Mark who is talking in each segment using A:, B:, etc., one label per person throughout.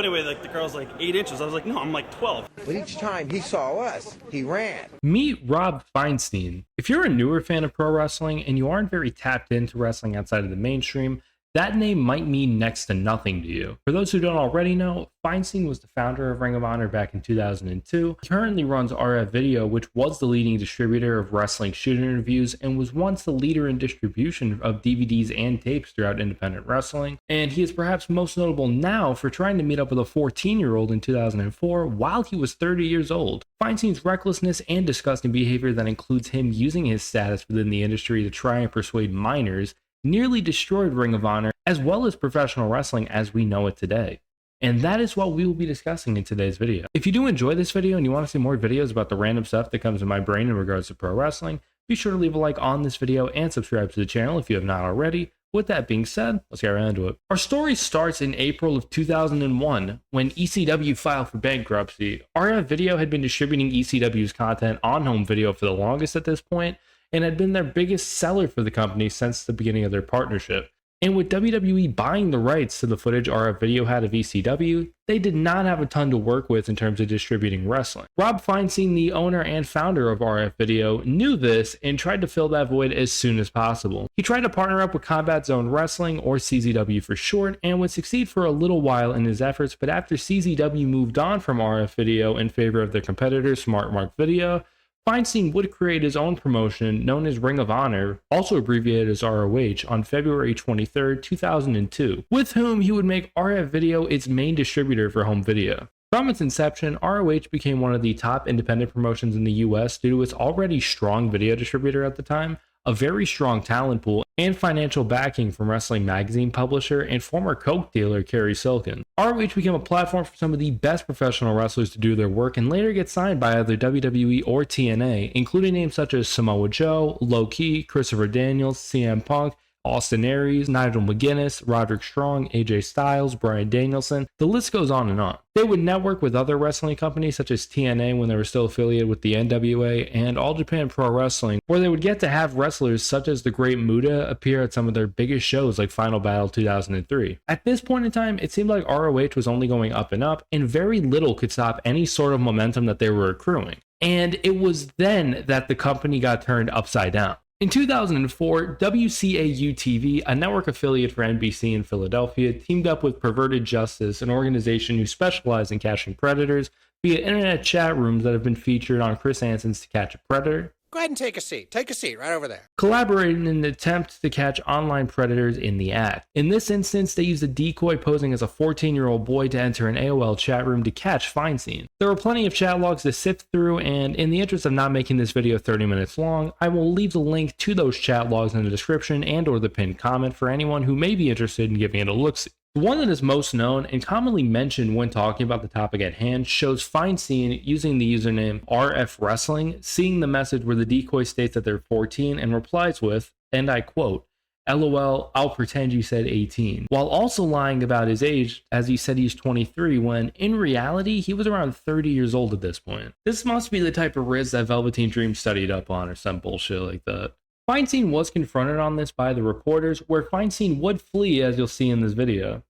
A: Anyway, like the girl's like 8 inches. I was like, no, I'm like 12.
B: But each time he saw us, he ran.
C: Meet Rob Feinstein. If you're a newer fan of pro wrestling and you aren't very tapped into wrestling outside of the mainstream, that name might mean next to nothing to you. For those who don't already know, Feinstein was the founder of Ring of Honor back in 2002. He currently runs RF Video, which was the leading distributor of wrestling shoot interviews and was once the leader in distribution of DVDs and tapes throughout independent wrestling. And he is perhaps most notable now for trying to meet up with a 14-year-old in 2004 while he was 30 years old. Feinstein's recklessness and disgusting behavior that includes him using his status within the industry to try and persuade minors nearly destroyed Ring of Honor, as well as professional wrestling as we know it today. And that is what we will be discussing in today's video. If you do enjoy this video and you want to see more videos about the random stuff that comes in my brain in regards to pro wrestling, be sure to leave a like on this video and subscribe to the channel if you have not already. With that being said, let's get right into it. Our story starts in April of 2001 when ECW filed for bankruptcy. RF Video had been distributing ECW's content on home video for the longest at this point, and had been their biggest seller for the company since the beginning of their partnership. And with WWE buying the rights to the footage RF Video had of ECW, they did not have a ton to work with in terms of distributing wrestling. Rob Feinstein, the owner and founder of RF Video, knew this and tried to fill that void as soon as possible. He tried to partner up with Combat Zone Wrestling, or CZW for short, and would succeed for a little while in his efforts, but after CZW moved on from RF Video in favor of their competitor Smart Mark Video, Feinstein would create his own promotion known as Ring of Honor, also abbreviated as ROH, on February 23, 2002, with whom he would make RF Video its main distributor for home video. From its inception, ROH became one of the top independent promotions in the US due to its already strong video distributor at the time, a very strong talent pool, and financial backing from wrestling magazine publisher and former Coke dealer Kerry Silkin. ROH became a platform for some of the best professional wrestlers to do their work and later get signed by either WWE or TNA, including names such as Samoa Joe, Low Ki, Christopher Daniels, CM Punk, Austin Aries, Nigel McGuinness, Roderick Strong, AJ Styles, Bryan Danielson. The list goes on and on. They would network with other wrestling companies such as TNA when they were still affiliated with the NWA and All Japan Pro Wrestling, where they would get to have wrestlers such as the Great Muta appear at some of their biggest shows like Final Battle 2003. At this point in time, it seemed like ROH was only going up, and very little could stop any sort of momentum that they were accruing. And it was then that the company got turned upside down. In 2004, WCAU-TV, a network affiliate for NBC in Philadelphia, teamed up with Perverted Justice, an organization who specialized in catching predators via internet chat rooms that have been featured on Chris Hansen's To Catch a Predator.
B: Go ahead and take a seat. Take a seat right over there.
C: Collaborated in an attempt to catch online predators in the act. In this instance, they used a decoy posing as a 14-year-old boy to enter an AOL chat room to catch Feinstein. There were plenty of chat logs to sift through, and in the interest of not making this video 30 minutes long, I will leave the link to those chat logs in the description and or the pinned comment for anyone who may be interested in giving it a look-see. The one that is most known and commonly mentioned when talking about the topic at hand shows Feinstein using the username RF Wrestling, seeing the message where the decoy states that they're 14 and replies with, and I quote, "LOL, I'll pretend you said 18," while also lying about his age as he said he's 23 when in reality he was around 30 years old at this point. This must be the type of riz that Velveteen Dream studied up on or some bullshit like that. Feinstein was confronted on this by the reporters, where Feinstein would flee, as you'll see in this video.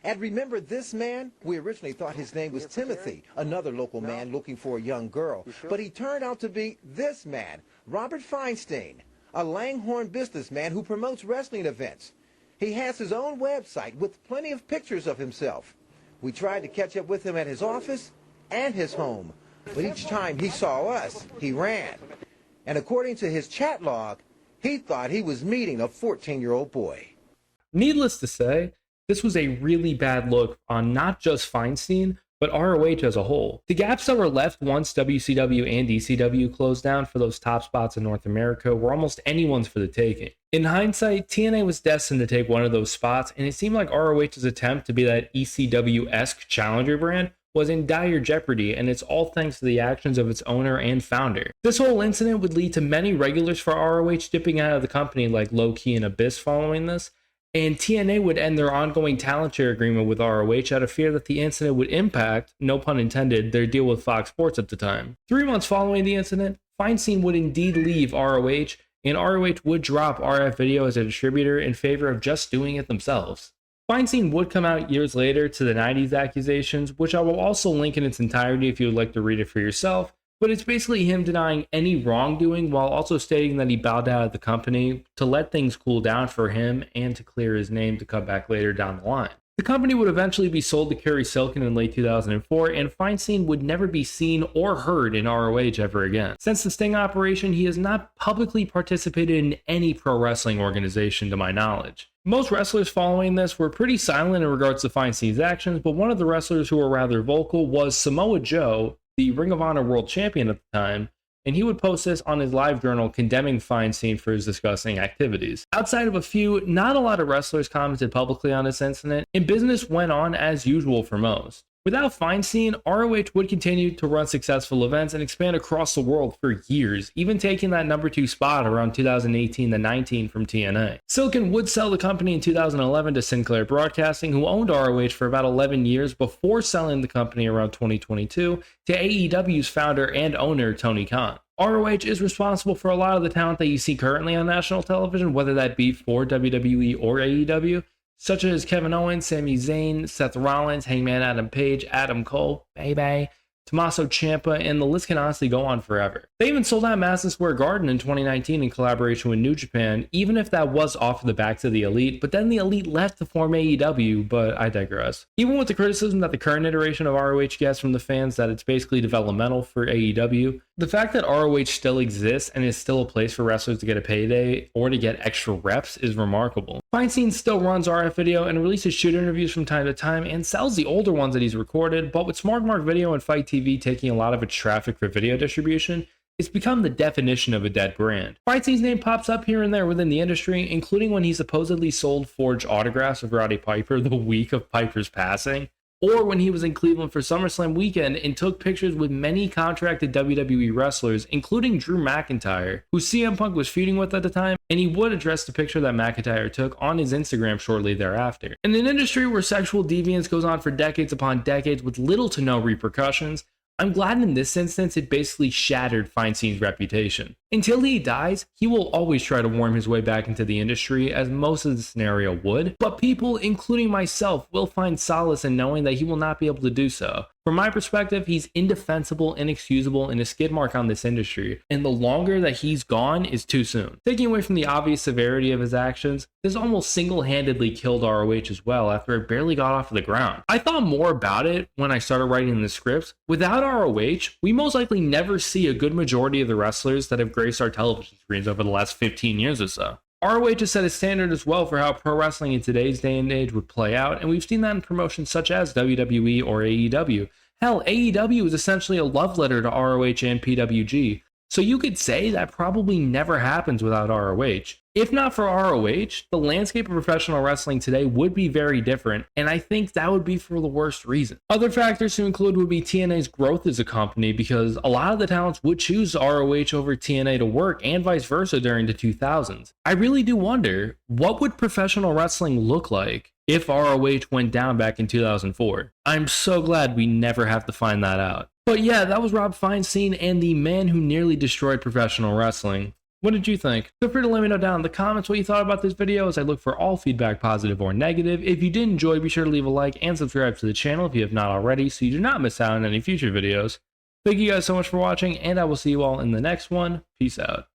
B: And remember this man? We originally thought his name was Timothy, another local man looking for a young girl. But he turned out to be this man, Robert Feinstein, a Langhorne businessman who promotes wrestling events. He has his own website with plenty of pictures of himself. We tried to catch up with him at his office and his home. But each time he saw us, he ran. And according to his chat log, he thought he was meeting a 14-year-old boy.
C: Needless to say, this was a really bad look on not just Feinstein, but ROH as a whole. The gaps that were left once WCW and ECW closed down for those top spots in North America were almost anyone's for the taking. In hindsight, TNA was destined to take one of those spots, and it seemed like ROH's attempt to be that ECW-esque challenger brand was in dire jeopardy, and it's all thanks to the actions of its owner and founder. This whole incident would lead to many regulars for ROH dipping out of the company like Low Ki and Abyss following this, and TNA would end their ongoing talent share agreement with ROH out of fear that the incident would impact, no pun intended, their deal with Fox Sports at the time. 3 months following the incident, Feinstein would indeed leave ROH, and ROH would drop RF Video as a distributor in favor of just doing it themselves. Feinstein would come out years later to deny these accusations, which I will also link in its entirety if you would like to read it for yourself, but it's basically him denying any wrongdoing while also stating that he bowed out of the company to let things cool down for him and to clear his name to come back later down the line. The company would eventually be sold to Kerry Silkin in late 2004, and Feinstein would never be seen or heard in ROH ever again. Since the Sting operation, he has not publicly participated in any pro wrestling organization to my knowledge. Most wrestlers following this were pretty silent in regards to Feinstein's actions, but one of the wrestlers who were rather vocal was Samoa Joe, the Ring of Honor World Champion at the time, and he would post this on his live journal condemning Feinstein for his disgusting activities. Outside of a few, not a lot of wrestlers commented publicly on this incident, and business went on as usual for most. Without Feinstein, ROH would continue to run successful events and expand across the world for years, even taking that number 2 spot around 2018-19 from TNA. Silkin would sell the company in 2011 to Sinclair Broadcasting, who owned ROH for about 11 years before selling the company around 2022 to AEW's founder and owner Tony Khan. ROH is responsible for a lot of the talent that you see currently on national television, whether that be for WWE or AEW, such as Kevin Owens, Sami Zayn, Seth Rollins, Hangman Adam Page, Adam Cole, Baby, Tommaso Ciampa, and the list can honestly go on forever. They even sold out Madison Square Garden in 2019 in collaboration with New Japan, even if that was off of the backs of the Elite, but then the Elite left to form AEW, but I digress. Even with the criticism that the current iteration of ROH gets from the fans that it's basically developmental for AEW, the fact that ROH still exists and is still a place for wrestlers to get a payday or to get extra reps is remarkable. Feinstein still runs RF Video and releases shoot interviews from time to time and sells the older ones that he's recorded, but with Smart Mark Video and Fight TV taking a lot of its traffic for video distribution, it's become the definition of a dead brand. Feinstein's name pops up here and there within the industry, including when he supposedly sold forged autographs of Roddy Piper the week of Piper's passing, or when he was in Cleveland for SummerSlam weekend and took pictures with many contracted WWE wrestlers, including Drew McIntyre, who CM Punk was feuding with at the time, and he would address the picture that McIntyre took on his Instagram shortly thereafter. In an industry where sexual deviance goes on for decades upon decades with little to no repercussions, I'm glad in this instance it basically shattered Feinstein's reputation. Until he dies, he will always try to worm his way back into the industry, as most of the scenario would, but people, including myself, will find solace in knowing that he will not be able to do so. From my perspective, he's indefensible, inexcusable, and a skid mark on this industry, and the longer that he's gone is too soon. Taking away from the obvious severity of his actions, this almost single-handedly killed ROH as well after it barely got off the ground. I thought more about it when I started writing the scripts. Without ROH, we most likely never see a good majority of the wrestlers that have graced our television screens over the last 15 years or so. ROH has set a standard as well for how pro wrestling in today's day and age would play out, and we've seen that in promotions such as WWE or AEW. Hell, AEW is essentially a love letter to ROH and PWG, so you could say that probably never happens without ROH. If not for ROH, the landscape of professional wrestling today would be very different, and I think that would be for the worst reason. Other factors to include would be TNA's growth as a company, because a lot of the talents would choose ROH over TNA to work, and vice versa during the 2000s. I really do wonder, what would professional wrestling look like if ROH went down back in 2004? I'm so glad we never have to find that out. But yeah, that was Rob Feinstein and the man who nearly destroyed professional wrestling. What did you think? Feel free to let me know down in the comments what you thought about this video, as I look for all feedback, positive or negative. If you did enjoy, be sure to leave a like and subscribe to the channel if you have not already, so you do not miss out on any future videos. Thank you guys so much for watching, and I will see you all in the next one. Peace out.